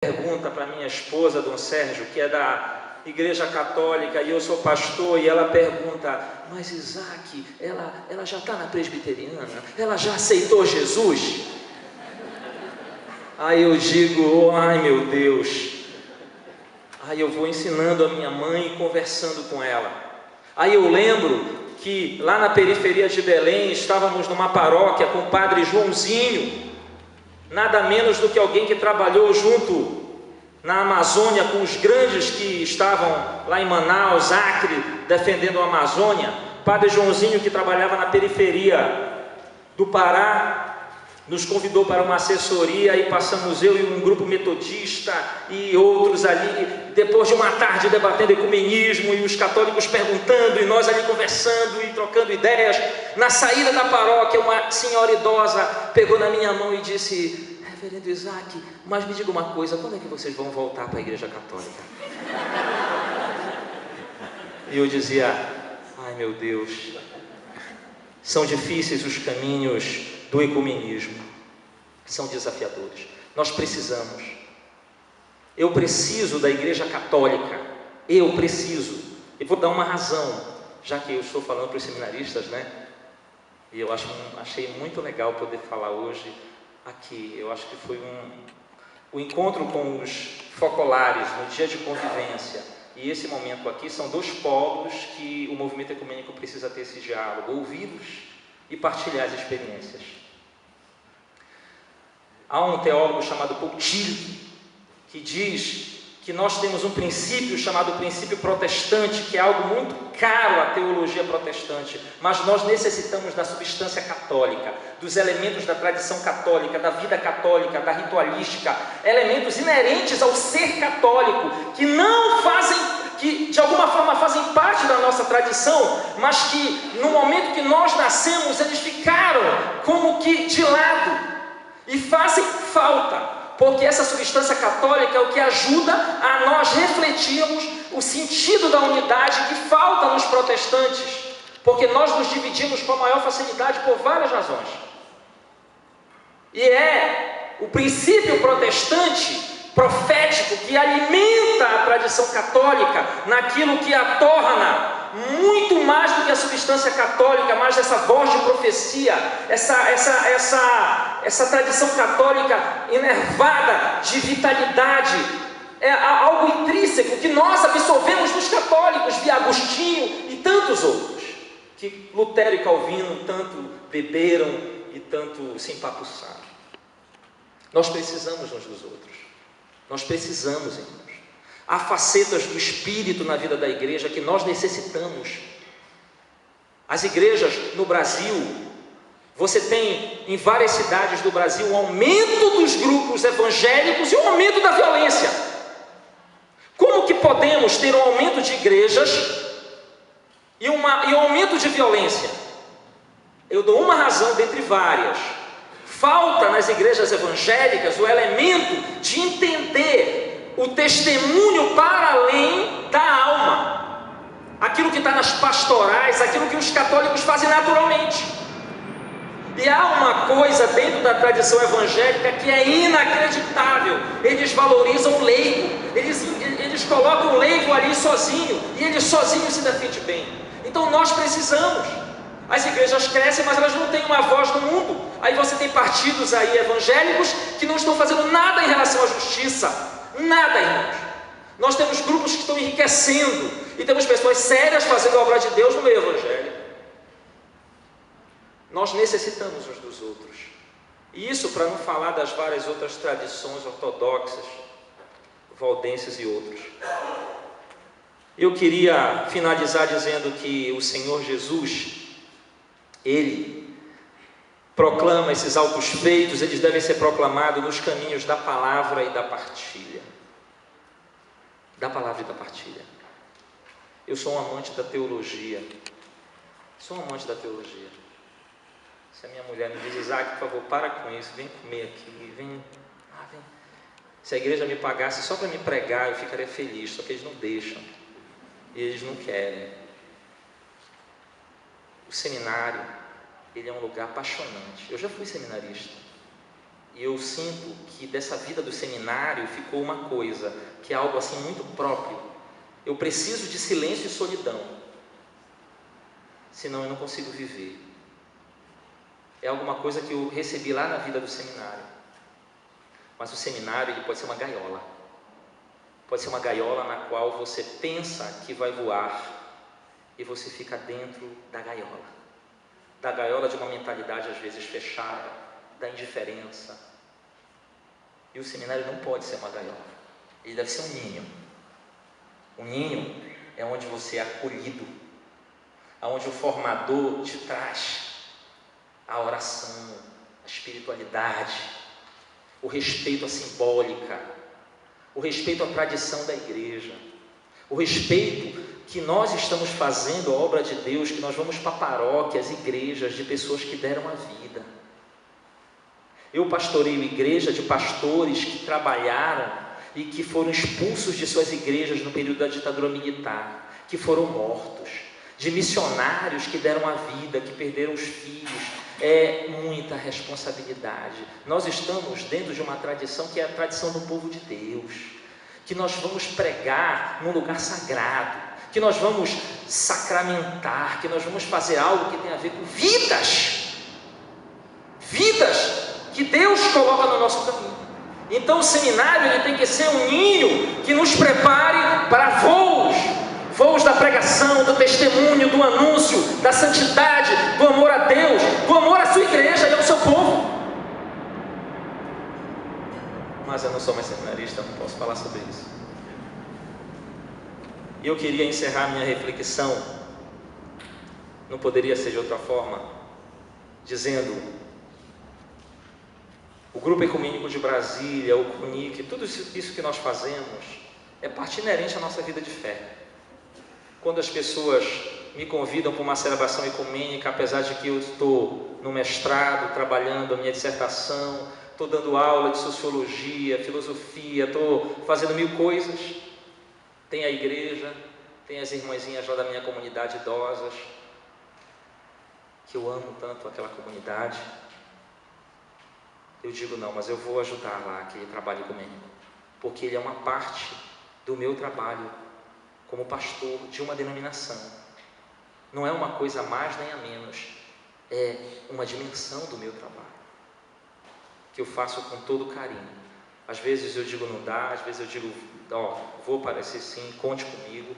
pergunta para minha esposa, Dom Sérgio, que é da Igreja Católica, e eu sou pastor, e ela pergunta: mas Isaac, ela já está na presbiteriana? Ela já aceitou Jesus? Aí eu digo: ai meu Deus. Aí eu vou ensinando a minha mãe e conversando com ela. Aí eu lembro que lá na periferia de Belém estávamos numa paróquia com o padre Joãozinho, nada menos do que alguém que trabalhou junto na Amazônia com os grandes que estavam lá em Manaus, Acre, defendendo a Amazônia. Padre Joãozinho, que trabalhava na periferia do Pará, nos convidou para uma assessoria, e passamos eu e um grupo metodista e outros ali, depois de uma tarde debatendo ecumenismo, e os católicos perguntando, e nós ali conversando e trocando ideias. Na saída da paróquia, uma senhora idosa pegou na minha mão e disse: reverendo Isaac, mas me diga uma coisa, quando é que vocês vão voltar para a Igreja Católica? E eu dizia: ai meu Deus, são difíceis os caminhos do ecumenismo, são desafiadores. Nós precisamos, eu preciso da Igreja Católica, eu preciso. E vou dar uma razão, já que eu estou falando para os seminaristas, né? E eu achei muito legal poder falar hoje aqui. Eu acho que foi o encontro com os focolares no dia de convivência, e esse momento aqui são dois polos que o movimento ecumênico precisa ter esse diálogo, ouvi-los e partilhar as experiências. Há um teólogo chamado Paul Tillich que diz que nós temos um princípio chamado princípio protestante, que é algo muito caro à teologia protestante, mas nós necessitamos da substância católica, dos elementos da tradição católica, da vida católica, da ritualística, elementos inerentes ao ser católico, que não fazem, que de alguma forma fazem parte da nossa tradição, mas que no momento que nós nascemos, eles ficaram como que de lado, e fazem falta, porque essa substância católica é o que ajuda a nós refletirmos o sentido da unidade que falta nos protestantes, porque nós nos dividimos com a maior facilidade por várias razões. E é o princípio protestante profético que alimenta a tradição católica naquilo que a torna muito mais do que a substância católica, mais essa voz de profecia, essa tradição católica enervada de vitalidade, é algo intrínseco que nós absorvemos dos católicos, via Agostinho e tantos outros, que Lutero e Calvino tanto beberam e tanto se empapuçaram. Nós precisamos uns dos outros, nós precisamos, irmãos. Há facetas do Espírito na vida da igreja que nós necessitamos. As igrejas no Brasil, você tem em várias cidades do Brasil um aumento dos grupos evangélicos e um aumento da violência. Como que podemos ter um aumento de igrejas e um aumento de violência? Eu dou uma razão dentre várias. Falta nas igrejas evangélicas o elemento de entender o testemunho para além da alma, aquilo que está nas pastorais, aquilo que os católicos fazem naturalmente. E há uma coisa dentro da tradição evangélica que é inacreditável: eles valorizam o leigo, eles colocam o leigo ali sozinho, e ele sozinho se defende bem. Então nós precisamos. As igrejas crescem, mas elas não têm uma voz no mundo. Aí você tem partidos aí evangélicos que não estão fazendo nada em relação à justiça. Nada, irmãos. Nós temos grupos que estão enriquecendo, e temos pessoas sérias fazendo a obra de Deus no meio evangélico. Nós necessitamos uns dos outros. E isso para não falar das várias outras tradições ortodoxas, valdenses e outros. Eu queria finalizar dizendo que o Senhor Jesus, Ele proclama esses autos feitos, eles devem ser proclamados nos caminhos da palavra e da partilha. Da palavra e da partilha. Eu sou um amante da teologia. Sou um amante da teologia. Se a minha mulher me diz: Isaac, por favor, para com isso, vem comer aqui, vem. Se a igreja me pagasse só para me pregar, eu ficaria feliz, só que eles não deixam. E eles não querem. O seminário, ele é um lugar apaixonante. Eu já fui seminarista. E eu sinto que dessa vida do seminário ficou uma coisa, que é algo assim muito próprio. Eu preciso de silêncio e solidão, senão eu não consigo viver. É alguma coisa que eu recebi lá na vida do seminário. Mas o seminário, ele pode ser uma gaiola. Pode ser uma gaiola na qual você pensa que vai voar e você fica dentro da gaiola de uma mentalidade às vezes fechada, da indiferença. E o seminário não pode ser uma gaiola, ele deve ser um ninho. Um ninho é onde você é acolhido, onde o formador te traz a oração, a espiritualidade, o respeito à simbólica, o respeito à tradição da igreja, o respeito que nós estamos fazendo a obra de Deus, que nós vamos para paróquias, igrejas de pessoas que deram a vida. Eu pastoreio igreja de pastores que trabalharam e que foram expulsos de suas igrejas no período da ditadura militar, que foram mortos, de missionários que deram a vida, que perderam os filhos. É muita responsabilidade. Nós estamos dentro de uma tradição que é a tradição do povo de Deus, que nós vamos pregar num lugar sagrado, que nós vamos sacramentar, que nós vamos fazer algo que tem a ver com vidas que Deus coloca no nosso caminho. Então o seminário, ele tem que ser um ninho que nos prepare para voos da pregação, do testemunho, do anúncio, da santidade, do amor a Deus, do amor à sua igreja e ao seu povo. Mas eu não sou mais seminarista, não posso falar sobre isso. E eu queria encerrar minha reflexão, não poderia ser de outra forma, dizendo: o Grupo Ecumênico de Brasília, o CUNIC, tudo isso que nós fazemos é parte inerente à nossa vida de fé. Quando as pessoas me convidam para uma celebração ecumênica, apesar de que eu estou no mestrado, trabalhando a minha dissertação, estou dando aula de sociologia, filosofia, estou fazendo 1000 coisas, tem a igreja, tem as irmãzinhas lá da minha comunidade idosas, que eu amo tanto aquela comunidade. Eu digo: não, mas eu vou ajudar lá aquele trabalho ecumênico, porque ele é uma parte do meu trabalho como pastor de uma denominação. Não é uma coisa a mais nem a menos, é uma dimensão do meu trabalho, que eu faço com todo carinho. Às vezes eu digo não dá, às vezes eu digo vou parecer sim, conte comigo,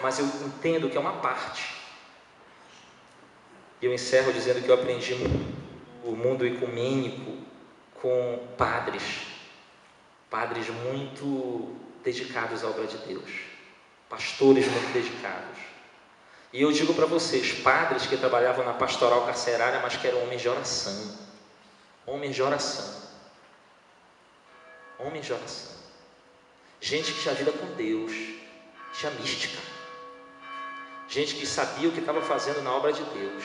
mas eu entendo que é uma parte. E eu encerro dizendo que eu aprendi o mundo ecumênico com padres muito dedicados à obra de Deus, pastores muito dedicados. E eu digo para vocês, padres que trabalhavam na pastoral carcerária, mas que eram homens de oração, gente que tinha vida com Deus, tinha mística, gente que sabia o que estava fazendo na obra de Deus.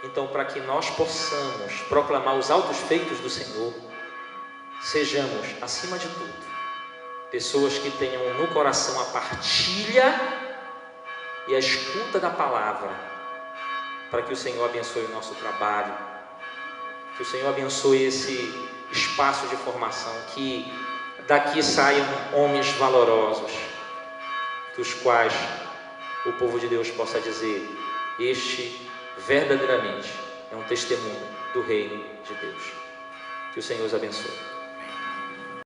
Então, para que nós possamos proclamar os altos feitos do Senhor, sejamos, acima de tudo, pessoas que tenham no coração a partilha e a escuta da palavra, para que o Senhor abençoe o nosso trabalho, que o Senhor abençoe esse espaço de formação, que daqui saiam homens valorosos, dos quais o povo de Deus possa dizer: este verdadeiramente é um testemunho do reino de Deus. Que o Senhor os abençoe.